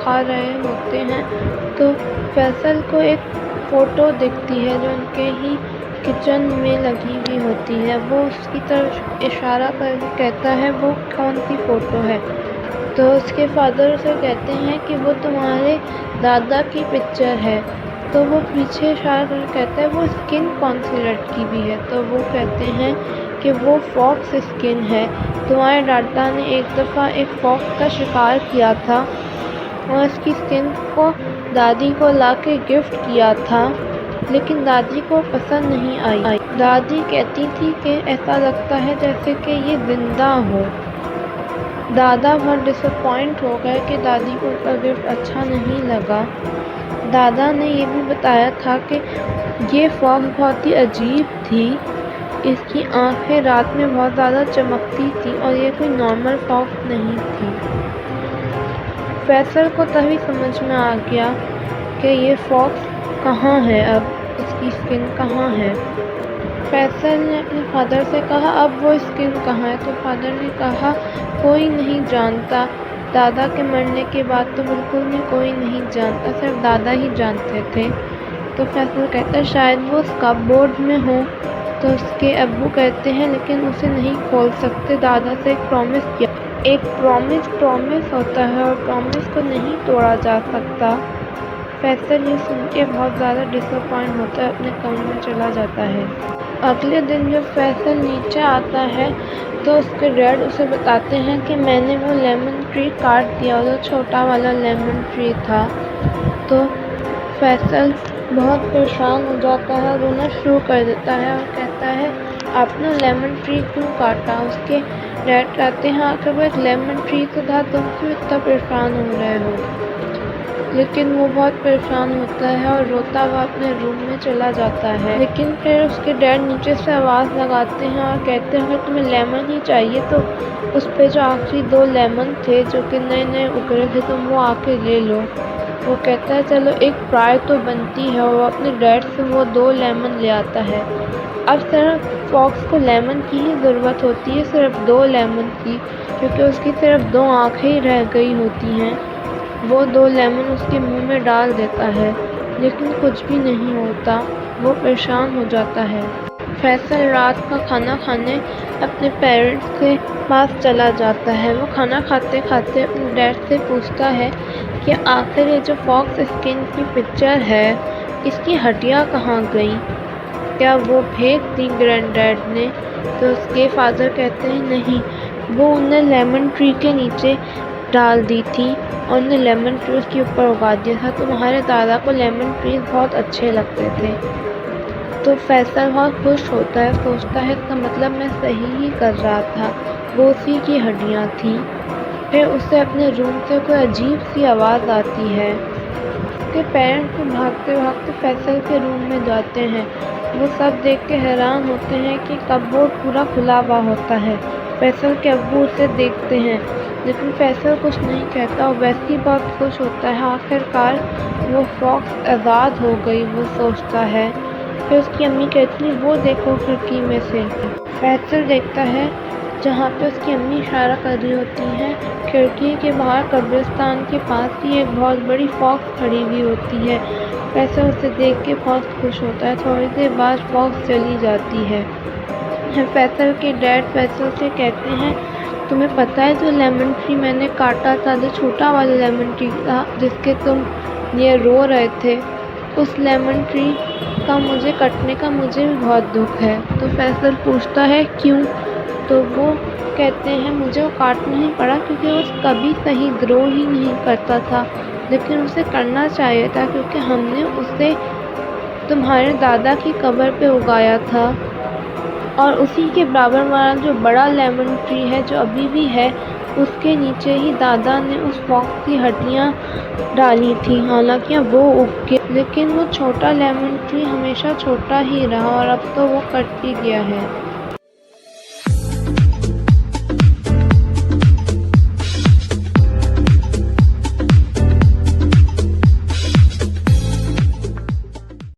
کھا رہے ہوتے ہیں تو فیصل کو ایک فوٹو دکھتی ہے جو ان کے ہی کچن میں لگی ہوئی ہوتی ہے۔ وہ اس کی طرف اشارہ کر کے کہتا ہے وہ کون سی فوٹو ہے؟ تو اس کے فادر اسے کہتے ہیں کہ وہ تمہارے دادا کی پکچر ہے۔ تو وہ پیچھے اشارہ کر کے کہتا ہے وہ اسکن کون سی لڑکی بھی ہے؟ تو وہ کہتے ہیں کہ وہ فاکس اسکن ہے، تمہارے دادا نے ایک دفعہ ایک فاکس کا شکار کیا تھا اور اس کی اسکن کو دادی کو لا کے گفٹ کیا تھا، لیکن دادی کو پسند نہیں آئی۔ دادی کہتی تھی کہ ایسا لگتا ہے جیسے کہ یہ زندہ ہو۔ دادا بہت ڈس اپوائنٹ ہو گئے کہ دادی کو ان کا گفٹ اچھا نہیں لگا۔ دادا نے یہ بھی بتایا تھا کہ یہ فاکس بہت ہی عجیب تھی، اس کی آنکھیں رات میں بہت زیادہ چمکتی تھی اور یہ کوئی نارمل فاکس نہیں تھی۔ فیصل کو تبھی سمجھ میں آ گیا کہ یہ فاکس کہاں ہے، اب اس کی اسکن کہاں ہے۔ فیصل نے اپنے فادر سے کہا اب وہ اسکن کہاں ہے؟ تو فادر نے کہا کوئی نہیں جانتا، دادا کے مرنے کے بعد تو بالکل بھی کوئی نہیں جانتا، صرف دادا ہی جانتے تھے۔ تو فیصل کہتا ہے شاید وہ اس کپ بورڈ میں ہو۔ تو اس کے ابو کہتے ہیں لیکن اسے نہیں کھول سکتے، دادا سے ایک پرومس کیا، ایک پرومس ہوتا ہے اور پرومس کو نہیں توڑا جا سکتا۔ فیصل یہ سن کے بہت زیادہ ڈس اپوائنٹ ہوتا ہے، اپنے کمرے میں چلا جاتا ہے۔ اگلے دن جب فیصل نیچے آتا ہے تو اس کے ڈیڈ اسے بتاتے ہیں کہ میں نے وہ لیمن ٹری کاٹ دیا، جو چھوٹا والا لیمن ٹری تھا۔ تو فیصل بہت پریشان ہو جاتا ہے اور رونا شروع کر دیتا ہے اور کہتا ہے آپ نے لیمن ٹری کیوں کاٹا؟ اس کے ڈیڈ کہتے ہیں آخر وہ ایک لیمن ٹری تو تھا، تم کیوں اتنا پریشان ہو رہے ہو؟ لیکن وہ بہت پریشان ہوتا ہے اور روتا ہوا اپنے روم میں چلا جاتا ہے۔ لیکن پھر اس کے ڈیڈ نیچے سے آواز لگاتے ہیں اور کہتے ہیں اگر تمہیں لیمن ہی چاہیے تو اس پہ جو آخری 2 لیمن تھے جو کہ نئے نئے اگلے تھے تم وہ آ کے لے لو۔ وہ کہتا ہے چلو ایک ٹرائی تو بنتی ہے، اور وہ اپنے ڈیڈ سے وہ 2 لیمن لے آتا ہے۔ اب صرف فاکس کو لیمن کی ہی ضرورت ہوتی ہے، صرف 2 لیمن کی، کیونکہ اس کی صرف 2 آنکھیں ہی رہ گئی ہوتی ہیں۔ وہ 2 لیمن اس کے منہ میں ڈال دیتا ہے لیکن کچھ بھی نہیں ہوتا، وہ پریشان ہو جاتا ہے۔ فیصل رات کا کھانا کھانے اپنے پیرنٹس کے پاس چلا جاتا ہے۔ وہ کھانا کھاتے کھاتے اپنے ڈیڈ سے پوچھتا ہے کہ آخر یہ جو فاکس اسکن کی پکچر ہے اس کی ہڈیاں کہاں گئیں؟ کیا وہ پھینک دی گرینڈ ڈیڈ نے؟ تو اس کے فادر کہتے ہیں نہیں، وہ انہیں لیمن ٹری کے نیچے ڈال دی تھی اور انہیں لیمن ٹری کے اوپر اگا دیا تھا، تمہارے دادا کو لیمن ٹریز بہت اچھے لگتے تھے۔ تو فیصل بہت خوش ہوتا ہے، سوچتا ہے اس کا مطلب میں صحیح ہی کر رہا تھا، وہ اسی کی ہڈیاں تھیں۔ پھر اسے اپنے روم سے کوئی عجیب سی آواز آتی ہے۔ اس کے پیرنٹس بھاگتے بھاگتے فیصل کے روم میں جاتے ہیں، وہ سب دیکھ کے حیران ہوتے ہیں کہ کپ بورڈ پورا کھلا ہوا ہوتا ہے۔ فیصل کے ابو اسے دیکھتے ہیں لیکن فیصل کچھ نہیں کہتا اور ویسے ہی بہت خوش ہوتا ہے، آخر کار وہ فاکس آزاد ہو گئی، وہ سوچتا ہے۔ پھر اس کی امی کہتی ہیں وہ دیکھو کھڑکی میں سے۔ فیصل دیکھتا ہے جہاں پہ اس کی امی اشارہ کر رہی ہوتی ہیں، کھڑکی کے باہر قبرستان کے پاس ہی ایک بہت بڑی فاکس کھڑی ہوئی ہوتی ہے۔ فیصل اسے دیکھ کے بہت خوش ہوتا ہے، تھوڑی دیر بعد فاکس چلی جاتی ہے۔ فیصل کے ڈیڈ فیصل سے کہتے ہیں تمہیں پتہ ہے جو لیمن ٹری میں نے کاٹا تھا، جو چھوٹا والا لیمن ٹری تھا جس کے تم یہ رو رہے تھے، اس لیمن ٹری کا مجھے کٹنے کا مجھے بھی بہت دکھ ہے۔ تو فیصل پوچھتا ہے کیوں؟ تو وہ کہتے ہیں مجھے وہ کاٹنا ہی پڑا کیونکہ وہ کبھی صحیح گرو ہی نہیں کرتا تھا، لیکن اسے کرنا چاہیے تھا کیونکہ ہم نے اسے تمہارے دادا کی قبر پہ اگایا تھا، اور اسی کے برابر والا جو بڑا لیمن ٹری ہے جو ابھی بھی ہے اس کے نیچے ہی دادا نے اس فاکس کی ہڈیاں ڈالی تھی، حالانکہ وہ اگ گیا لیکن وہ چھوٹا لیمن ٹری ہمیشہ چھوٹا ہی رہا اور اب تو وہ کٹ بھی گیا ہے۔